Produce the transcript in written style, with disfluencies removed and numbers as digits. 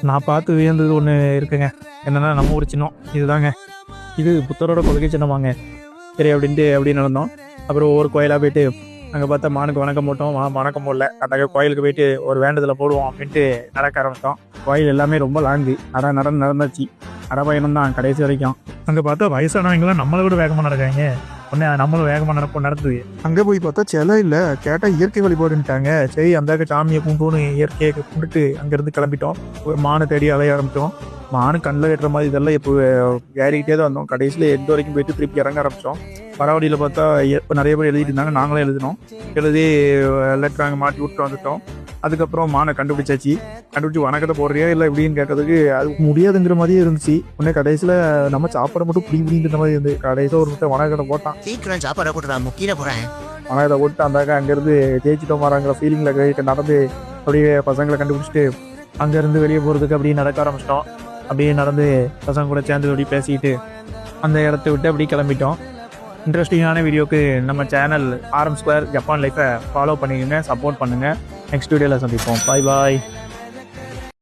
நான் பார்த்து வியந்தது ஒன்று இருக்குங்க. என்னென்னா நம்ம ஊர் சின்னம் இதுதாங்க. இது புத்தரோட கொள்கை சின்னமாங்க. சரி அப்படின்ட்டு அப்படி நடந்தோம். அப்புறம் ஒவ்வொரு கோயிலாக போயிட்டு அங்கே பார்த்தா மானுக்கு வணக்கம் போட்டோம். வணக்கம் போடல, அந்த கோயிலுக்கு போயிட்டு ஒரு வேண்டுதலை போடுவோம் அப்படின்ட்டு நடக்க ஆரம்பித்தோம். கோயில் எல்லாமே ரொம்ப லாங்கு, நடந்தாச்சு. பயணம் தான் கடைசி வரைக்கும். அங்கே பார்த்தா வயசானவங்களாம் நம்மளை விட வேகமாக நடக்காங்க. உடனே நம்மளும் வேகமாக நடந்தது. அங்கே போய் பார்த்தா சிலை இல்லை, கேட்டால் இயற்கை வழிபாடுன்ட்டாங்க. சரி அந்த சாமியை கும்பிட்டுன்னு இயற்கையை கும்பிட்டுட்டு அங்கேருந்து கிளம்பிட்டோம். ஒரு மானை தேடி அலைய ஆரம்பித்தோம். மானு கண்ணில் வெட்டுற மாதிரி இதெல்லாம் இப்போ ஏறிக்கிட்டே தான் வந்தோம். கடைசியில் எந்த வரைக்கும் போயிட்டு திருப்பி இறங்க ஆரம்பித்தோம். பரவாயில்ல பார்த்தா இப்போ நிறைய பேர் எழுதிட்டு இருந்தாங்க. நாங்களும் எழுதி லெட்டர் அங்கே மாட்டி விட்டு வந்துட்டோம். அதுக்கப்புறம் மானை கண்டுபிடிச்சி வணக்கத்தை போடுறியா இல்லை எப்படின்னு கேட்டதுக்கு அது முடியாதுங்கிற மாதிரியே இருந்துச்சு. உடனே கடைசியில் நம்ம சாப்பாடை மட்டும் பிடிங்கிற மாதிரி இருந்து கடைசியில் ஒரு வணக்கத்தை போட்டான். சீக்கிரம் சாப்பாடை போட்டுறான், முக்கிய போகிறேன். வணக்கத்தை போட்டு அந்தாக்க அங்கேருந்து ஜெயிச்சிட்டோம் மாறாங்கிற ஃபீலிங்கில் நடந்து அப்படியே பசங்களை கண்டுபிடிச்சிட்டு அங்கேருந்து வெளியே போகிறதுக்கு அப்படியே நடக்க ஆரம்பிச்சிட்டோம். அப்படியே நடந்து பசங்க கூட சேர்ந்து அப்படி பேசிக்கிட்டு அந்த இடத்த விட்டு அப்படி கிளம்பிட்டோம். இன்ட்ரெஸ்டிங்கான வீடியோக்கு நம்ம சேனல் RM2 ஜப்பான் லைஃப்பை ஃபாலோ பண்ணிக்கோங்க, சப்போர்ட் பண்ணுங்கள். நெக்ஸ்ட் வீடியோவில் சந்திப்போம். பாய்.